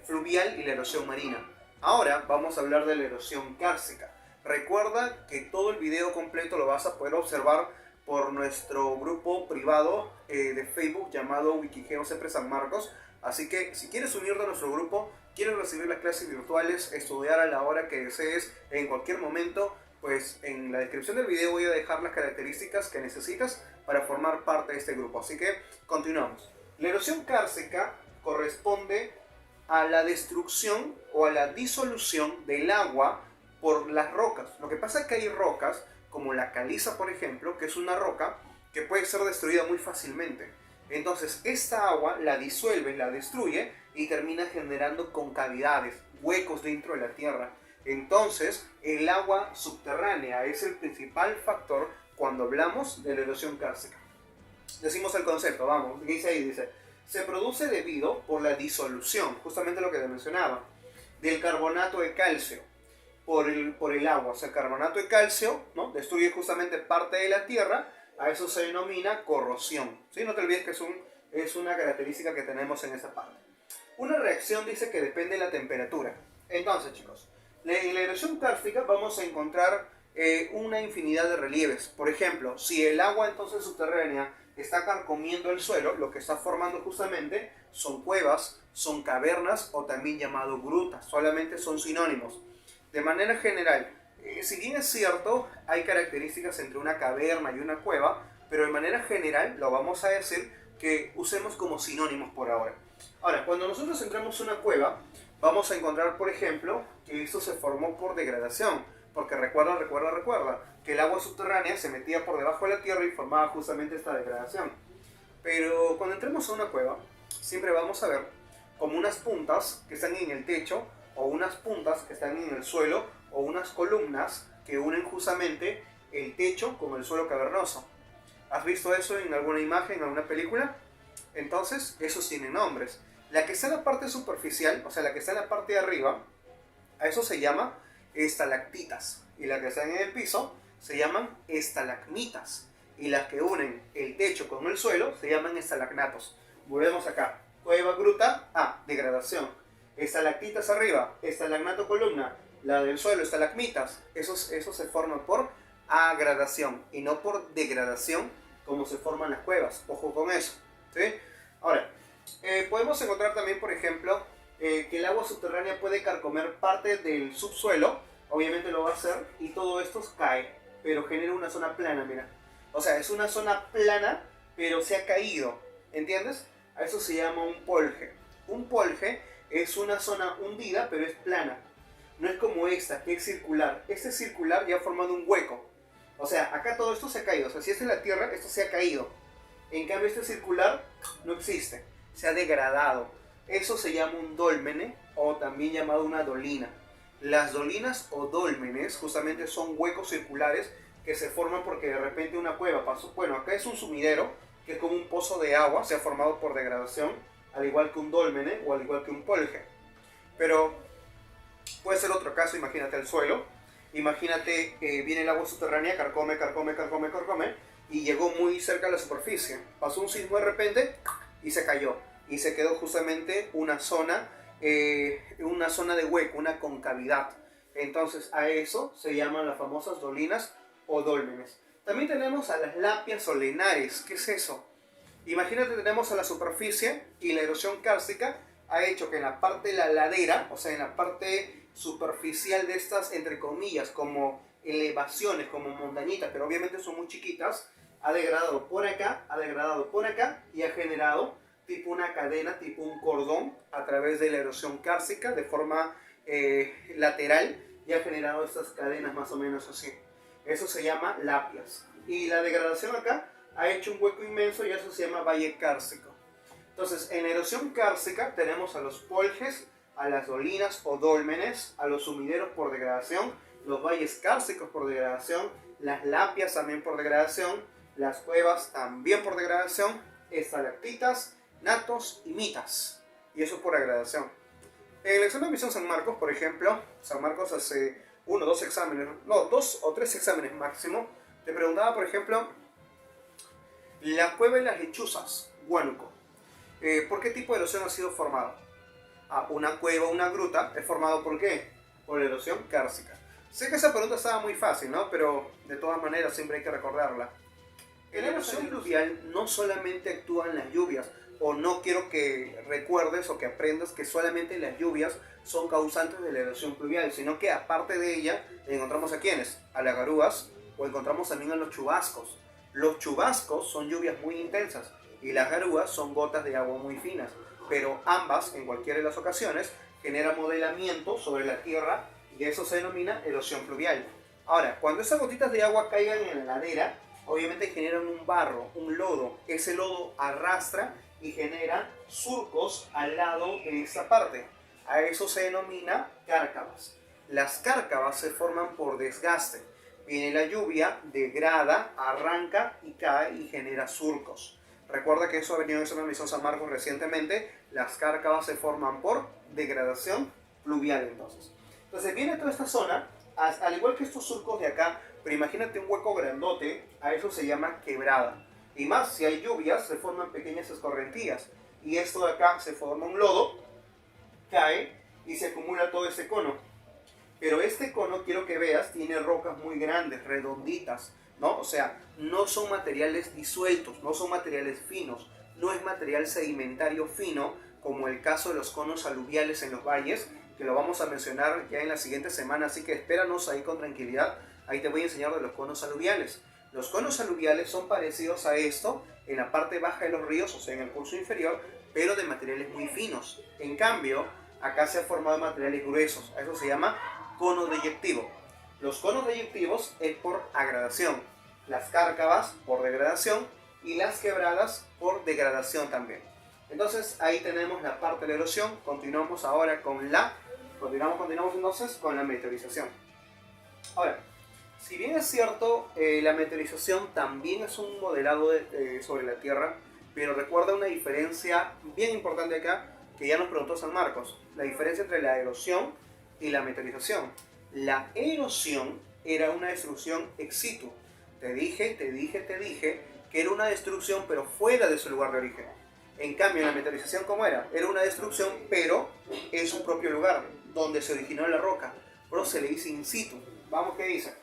fluvial y la erosión marina. Ahora vamos a hablar de la erosión cárcica. Recuerda que todo el video completo lo vas a poder observar por nuestro grupo privado de Facebook llamado Wikigeo Siempre San Marcos. Así que si quieres unirte a nuestro grupo, quieres recibir las clases virtuales, estudiar a la hora que desees, en cualquier momento, pues en la descripción del video voy a dejar las características que necesitas para formar parte de este grupo. Así que continuamos. La erosión cárcica corresponde a la destrucción o a la disolución del agua por las rocas. Lo que pasa es que hay rocas, como la caliza por ejemplo, que es una roca que puede ser destruida muy fácilmente. Entonces esta agua la disuelve, la destruye y termina generando concavidades, huecos dentro de la tierra. Entonces el agua subterránea es el principal factor cuando hablamos de la erosión cárcica. Decimos el concepto, vamos, dice ahí, dice: se produce debido por la disolución, justamente lo que te mencionaba, del carbonato de calcio por el agua. O sea, el carbonato de calcio, ¿no?, destruye justamente parte de la tierra. A eso se denomina corrosión, ¿sí? No te olvides que es una característica que tenemos en esa parte. Una reacción dice que depende de la temperatura. Entonces, chicos, en la erosión cárcica vamos a encontrar una infinidad de relieves. Por ejemplo, si el agua entonces subterránea está carcomiendo el suelo, lo que está formando justamente son cuevas, son cavernas o también llamado grutas. Solamente son sinónimos. De manera general, si bien es cierto, hay características entre una caverna y una cueva, pero de manera general lo vamos a decir que usemos como sinónimos por ahora. Ahora, cuando nosotros entramos a una cueva, vamos a encontrar, por ejemplo, que esto se formó por degradación. Porque recuerda que el agua subterránea se metía por debajo de la tierra y formaba justamente esta degradación. Pero cuando entremos a una cueva, siempre vamos a ver como unas puntas que están en el techo, o unas puntas que están en el suelo, o unas columnas que unen justamente el techo con el suelo cavernoso. ¿Has visto eso en alguna imagen, en alguna película? Entonces, esos tienen nombres. La que está en la parte superficial, o sea, la que está en la parte de arriba, a eso se llama estalactitas. Y las que están en el piso se llaman estalagmitas. Y las que unen el techo con el suelo se llaman estalagnatos. Volvemos acá. Cueva, gruta, degradación. Estalactitas arriba, estalagnato columna. La del suelo, estalagmitas. Eso se forma por agradación y no por degradación como se forman las cuevas. Ojo con eso, ¿sí? Ahora, podemos encontrar también, por ejemplo, que el agua subterránea puede carcomer parte del subsuelo. Obviamente lo va a hacer y todo esto cae, pero genera una zona plana, mira. O sea, es una zona plana, pero se ha caído, ¿entiendes? A eso se llama un polje. Un polje es una zona hundida, pero es plana. No es como esta, que es circular. Este es circular y ha formado un hueco. O sea, acá todo esto se ha caído. O sea, si esta es la tierra, esto se ha caído. En cambio, este circular no existe. Se ha degradado. Eso se llama un dólmene, o también llamado una dolina. Las dolinas o dólmenes justamente son huecos circulares que se forman porque de repente una cueva pasó. Bueno, acá es un sumidero, que es como un pozo de agua, se ha formado por degradación, al igual que un dólmene o al igual que un polje. Pero puede ser otro caso, imagínate el suelo. Imagínate, viene el agua subterránea, carcome, y llegó muy cerca a la superficie. Pasó un sismo de repente y se cayó. Y se quedó justamente una zona de hueco, una concavidad. Entonces a eso se llaman las famosas dolinas o dólmenes. También tenemos a las lapias o lenares. ¿Qué es eso? Imagínate, tenemos a la superficie y la erosión kárstica ha hecho que en la parte de la ladera, o sea, en la parte superficial de estas, entre comillas, como elevaciones, como montañitas, pero obviamente son muy chiquitas, ha degradado por acá y ha generado tipo una cadena, tipo un cordón a través de la erosión kárstica de forma lateral, y ha generado estas cadenas más o menos así. Eso se llama lapias. Y la degradación acá ha hecho un hueco inmenso y eso se llama valle kárstico. Entonces, en erosión kárstica tenemos a los poljes, a las dolinas o dólmenes, a los sumideros por degradación, los valles kársticos por degradación, las lapias también por degradación, las cuevas también por degradación, estalactitas, natos y mitas. Y eso por degradación. En el examen de admisión San Marcos, por ejemplo, San Marcos hace 2 o 3 exámenes máximo, te preguntaba, por ejemplo, la cueva de las lechuzas, Huánuco. ¿Por qué tipo de erosión ha sido formado? Una cueva, una gruta, es formado ¿por qué? Por erosión kárstica. Sé que esa pregunta estaba muy fácil, ¿no? Pero de todas maneras siempre hay que recordarla. En la erosión pluvial no solamente actúan las lluvias, o no quiero que recuerdes o que aprendas que solamente las lluvias son causantes de la erosión pluvial, sino que aparte de ella encontramos a quiénes, a las garúas, o encontramos también a los chubascos. Los chubascos son lluvias muy intensas y las garúas son gotas de agua muy finas, pero ambas, en cualquiera de las ocasiones, generan modelamiento sobre la tierra y eso se denomina erosión pluvial. Ahora, cuando esas gotitas de agua caigan en la ladera, obviamente generan un barro, un lodo. Ese lodo arrastra y genera surcos al lado de esta parte. A eso se denomina cárcavas. Las cárcavas se forman por desgaste. Viene la lluvia, degrada, arranca y cae y genera surcos. Recuerda que eso ha venido en una misión San Marcos recientemente. Las cárcavas se forman por degradación pluvial entonces. Entonces viene toda esta zona, al igual que estos surcos de acá, pero imagínate un hueco grandote, a eso se llama quebrada. Y más, si hay lluvias, se forman pequeñas escorrentías. Y esto de acá se forma un lodo, cae y se acumula todo ese cono. Pero este cono, quiero que veas, tiene rocas muy grandes, redonditas, ¿no? O sea, no son materiales disueltos, no son materiales finos, no es material sedimentario fino, como el caso de los conos aluviales en los valles, que lo vamos a mencionar ya en la siguiente semana, así que espéranos ahí con tranquilidad. Ahí te voy a enseñar de los conos aluviales. Los conos aluviales son parecidos a esto en la parte baja de los ríos, o sea, en el curso inferior, pero de materiales muy finos. En cambio, acá se ha formado materiales gruesos. A eso se llama cono deyectivo. Los conos deyectivos es por agradación, las cárcavas por degradación y las quebradas por degradación también. Entonces ahí tenemos la parte de la erosión. Continuamos ahora con continuamos entonces con la meteorización. Ahora, si bien es cierto, la meteorización también es un modelado sobre la Tierra, pero recuerda una diferencia bien importante acá que ya nos preguntó San Marcos, la diferencia entre la erosión y la meteorización. La erosión era una destrucción ex situ. Te dije que era una destrucción pero fuera de su lugar de origen. En cambio, la meteorización, ¿cómo era? Era una destrucción pero en su propio lugar, donde se originó la roca, pero se le dice in situ. Vamos, ¿qué dice?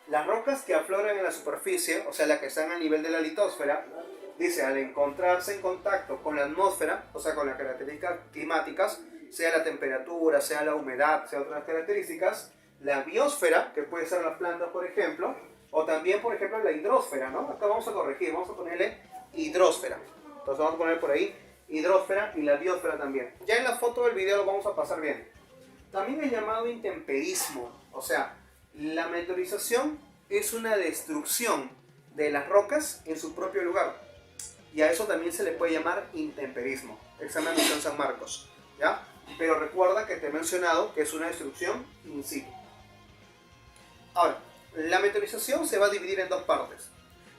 Las rocas que afloran en la superficie, o sea, las que están a nivel de la litosfera, dice, al encontrarse en contacto con la atmósfera, o sea, con las características climáticas, sea la temperatura, sea la humedad, sea otras características, la biosfera, que puede ser las plantas, por ejemplo, o también, por ejemplo, la hidrosfera, ¿no? Acá vamos a corregir, vamos a ponerle hidrosfera. Entonces vamos a poner por ahí hidrosfera y la biosfera también. Ya en la foto del video lo vamos a pasar bien. También es llamado intemperismo, o sea, la meteorización es una destrucción de las rocas en su propio lugar. Y a eso también se le puede llamar intemperismo. Examen de San Marcos, ¿ya? Pero recuerda que te he mencionado que es una destrucción in situ. Ahora, la meteorización se va a dividir en dos partes.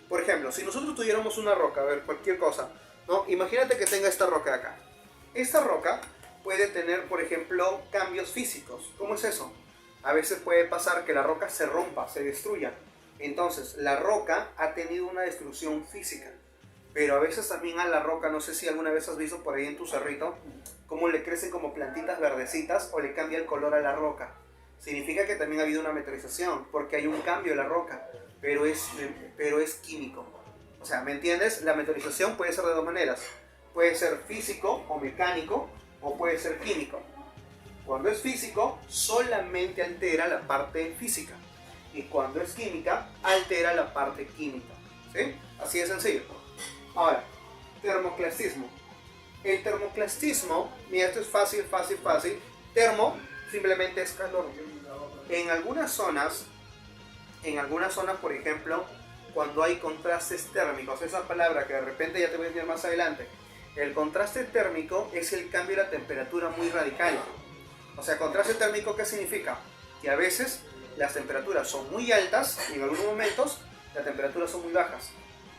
Por ejemplo, si nosotros tuviéramos una roca, a ver, cualquier cosa, ¿no? Imagínate que tenga esta roca de acá. Esta roca puede tener, por ejemplo, cambios físicos. ¿Cómo es eso? A veces puede pasar que la roca se rompa, se destruya. Entonces, la roca ha tenido una destrucción física. Pero a veces también a la roca, no sé si alguna vez has visto por ahí en tu cerrito, cómo le crecen como plantitas verdecitas o le cambia el color a la roca. Significa que también ha habido una meteorización, porque hay un cambio en la roca, pero es químico. O sea, ¿me entiendes? La meteorización puede ser de dos maneras. Puede ser físico o mecánico, o puede ser químico. Cuando es físico, solamente altera la parte física. Y cuando es química, altera la parte química. ¿Sí? Así de sencillo. Ahora, termoclastismo. El termoclastismo, mira, esto es fácil. Termo simplemente es calor. En algunas zonas, por ejemplo, cuando hay contrastes térmicos, esa palabra que de repente ya te voy a decir más adelante, el contraste térmico es el cambio de la temperatura muy radical. O sea, contraste térmico, ¿qué significa? Que a veces las temperaturas son muy altas y en algunos momentos las temperaturas son muy bajas.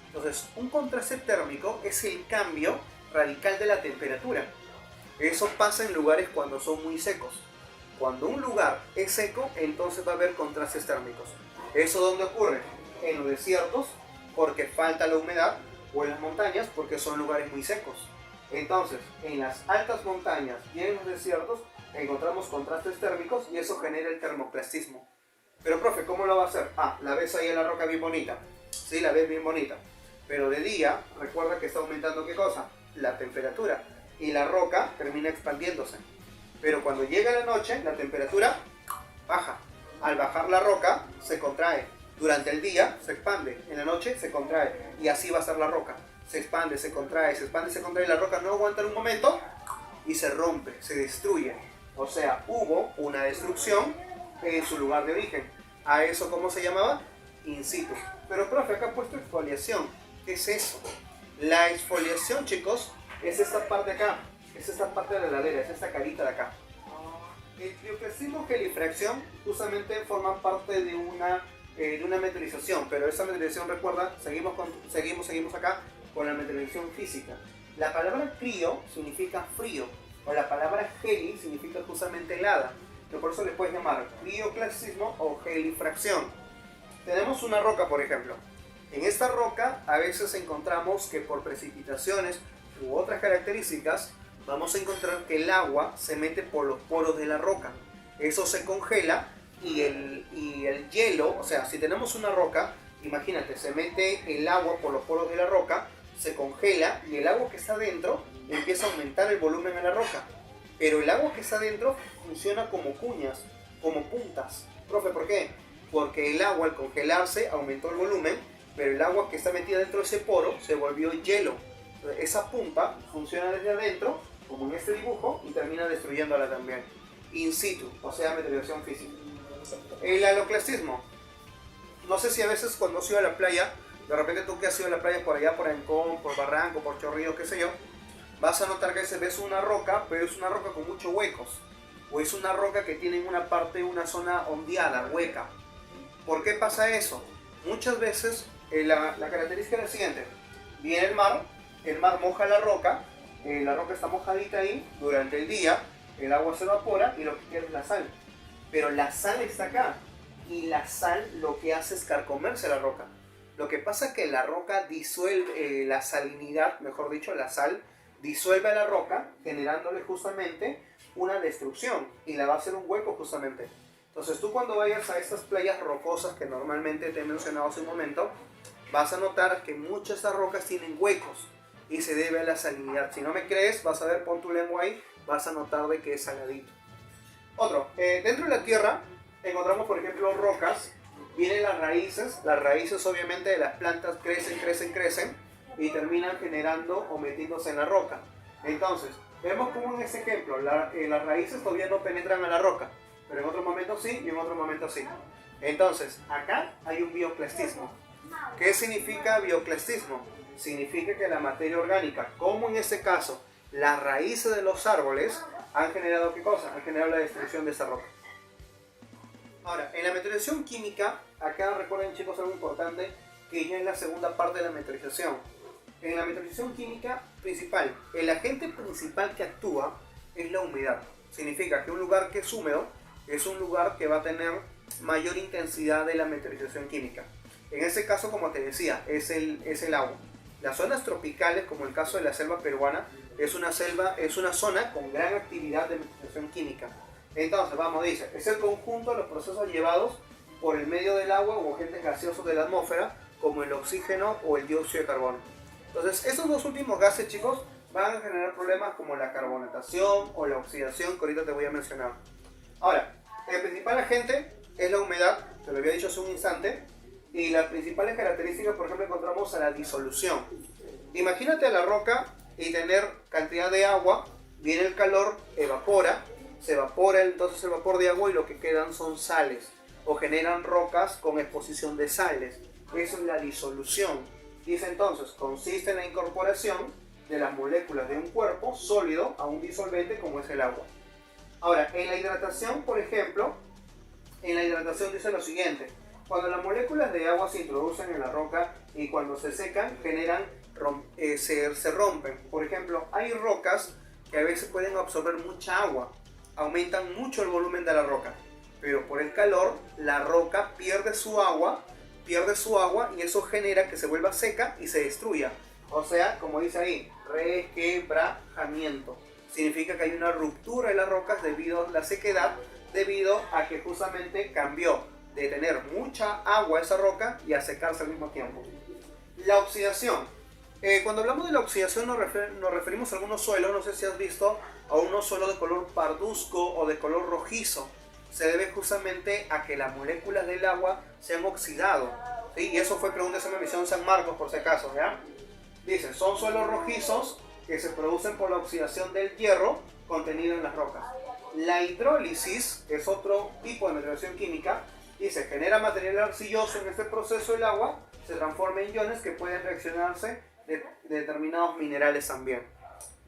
Entonces, un contraste térmico es el cambio radical de la temperatura. Eso pasa en lugares cuando son muy secos. Cuando un lugar es seco, entonces va a haber contrastes térmicos. ¿Eso dónde ocurre? En los desiertos, porque falta la humedad, o en las montañas, porque son lugares muy secos. Entonces, en las altas montañas y en los desiertos, encontramos contrastes térmicos y eso genera el termoclastismo. Pero, profe, ¿cómo lo va a hacer? Ah, la ves ahí en la roca bien bonita. Sí, la ves bien bonita. Pero de día, recuerda que está aumentando ¿qué cosa? La temperatura. Y la roca termina expandiéndose. Pero cuando llega la noche, la temperatura baja. Al bajar la roca, se contrae. Durante el día se expande, en la noche se contrae. Y así va a ser la roca. Se expande, se contrae, se expande, se contrae. Y la roca no aguanta en un momento y se rompe, se destruye. O sea, hubo una destrucción en su lugar de origen. ¿A eso cómo se llamaba? In situ. Pero, profe, acá ha puesto exfoliación. ¿Qué es eso? La exfoliación, chicos, es esta parte de acá. Es esta parte de la ladera, es esta carita de acá. El crioclastismo y gelifracción justamente forman parte de una meteorización, pero esa meteorización, recuerda, seguimos acá con la meteorización física. La palabra crío significa frío, o la palabra geli significa justamente helada. Pero por eso le puedes llamar crioclastismo o gelifracción. Tenemos una roca, por ejemplo. En esta roca a veces encontramos que por precipitaciones u otras características vamos a encontrar que el agua se mete por los poros de la roca. Eso se congela y el hielo, o sea, si tenemos una roca, imagínate, se mete el agua por los poros de la roca, se congela y el agua que está dentro empieza a aumentar el volumen en la roca. Pero el agua que está dentro funciona como cuñas, como puntas. Profe, ¿por qué? Porque el agua al congelarse aumentó el volumen pero el agua que está metida dentro de ese poro se volvió hielo. Entonces, esa punta funciona desde adentro, como en este dibujo, y termina destruyéndola también. In situ, o sea, meteorización física. El haloclastismo. No sé si a veces cuando has ido a la playa, de repente tú que has ido a la playa por allá, por Ancón, por Barranco, por Chorrillos, qué sé yo, vas a notar que a veces ves una roca, pero es una roca con muchos huecos. O es una roca que tiene en una parte, una zona ondeada, hueca. ¿Por qué pasa eso? Muchas veces la característica es la siguiente. Viene el mar moja la roca está mojadita ahí durante el día, el agua se evapora y lo que queda es la sal. Pero la sal está acá y la sal lo que hace es carcomerse la roca. Lo que pasa es que la roca disuelve, la salinidad, mejor dicho, la sal, disuelve a la roca generándole justamente una destrucción y la va a hacer un hueco justamente. Entonces tú cuando vayas a estas playas rocosas que normalmente te he mencionado hace un momento, vas a notar que muchas de estas rocas tienen huecos y se debe a la salinidad. Si no me crees, vas a ver, pon tu lengua ahí, vas a notar de que es saladito. Otro, dentro de la tierra encontramos por ejemplo rocas, vienen las raíces obviamente de las plantas crecen y terminan generando o metiéndose en la roca. Entonces, vemos como en este ejemplo, las raíces todavía no penetran a la roca, pero en otro momento sí y en otro momento sí. Entonces, acá hay un bioclastismo. ¿Qué significa bioclastismo? Significa que la materia orgánica, como en este caso, las raíces de los árboles, han generado ¿qué cosa? Han generado la destrucción de esa roca. Ahora, en la meteorización química, acá recuerden chicos algo importante, que ya es la segunda parte de la meteorización. En la meteorización química principal, el agente principal que actúa es la humedad. Significa que un lugar que es húmedo es un lugar que va a tener mayor intensidad de la meteorización química. En este caso, como te decía, es el agua. Las zonas tropicales, como el caso de la selva peruana, es una zona con gran actividad de meteorización química. Entonces, dice, es el conjunto de los procesos llevados por el medio del agua o agentes gaseosos de la atmósfera, como el oxígeno o el dióxido de carbono. Entonces, estos dos últimos gases, chicos, van a generar problemas como la carbonatación o la oxidación, que ahorita te voy a mencionar. Ahora, el principal agente es la humedad, te lo había dicho hace un instante, y las principales características, por ejemplo, encontramos a la disolución. Imagínate a la roca y tener cantidad de agua, viene el calor, se evapora entonces el vapor de agua y lo que quedan son sales, o generan rocas con exposición de sales. Eso es la disolución. Dice entonces, consiste en la incorporación de las moléculas de un cuerpo sólido a un disolvente como es el agua. Ahora, en la hidratación, por ejemplo, dice lo siguiente. Cuando las moléculas de agua se introducen en la roca y cuando se secan, se rompen. Por ejemplo, hay rocas que a veces pueden absorber mucha agua, aumentan mucho el volumen de la roca, pero por el calor la roca pierde su agua y eso genera que se vuelva seca y se destruya. O sea, como dice ahí, requebrajamiento. Significa que hay una ruptura de las rocas debido a la sequedad, debido a que justamente cambió de tener mucha agua esa roca y a secarse al mismo tiempo. La oxidación. Cuando hablamos de la oxidación nos referimos a algunos suelos, no sé si has visto, a unos suelos de color parduzco o de color rojizo. Se debe justamente a que las moléculas del agua se han oxidado, ¿sí? Y eso fue pregunta de la misión San Marcos por si acaso, ¿ya? Dice, son suelos rojizos que se producen por la oxidación del hierro contenido en las rocas. La hidrólisis, que es otro tipo de meteorización química, dice, genera material arcilloso en este proceso el agua, se transforma en iones que pueden reaccionarse de determinados minerales también.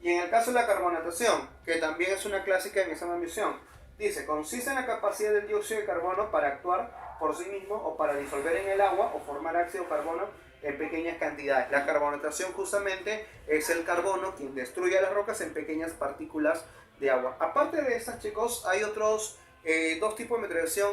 Y en el caso de la carbonatación, que también es una clásica en esa misión, dice, consiste en la capacidad del dióxido de carbono para actuar por sí mismo o para disolver en el agua o formar ácido de carbono en pequeñas cantidades. La carbonatación justamente es el carbono quien destruye las rocas en pequeñas partículas de agua. Aparte de estas, chicos, hay otros dos tipos de meteorización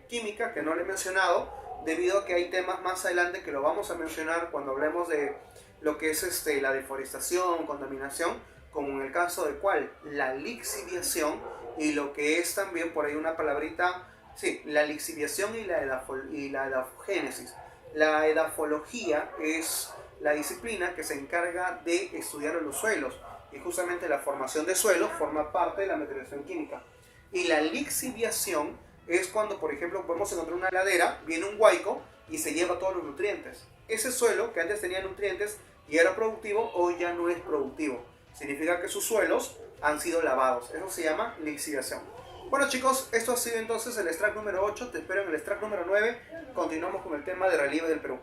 química que no le he mencionado, debido a que hay temas más adelante que lo vamos a mencionar cuando hablemos de lo que es la deforestación, contaminación, como en el caso de la lixiviación, y lo que es también por ahí una palabrita, sí, la lixiviación y la edafogénesis. La edafología es la disciplina que se encarga de estudiar los suelos, y justamente la formación de suelos forma parte de la meteorización química. Y la lixiviación es cuando, por ejemplo, podemos encontrar una ladera, viene un huaico, y se lleva todos los nutrientes. Ese suelo que antes tenía nutrientes y era productivo, hoy ya no es productivo. Significa que sus suelos han sido lavados. Eso se llama lixiviación. Bueno chicos, esto ha sido entonces el extract número 8. Te espero en el extract número 9. Continuamos con el tema de relieve del Perú.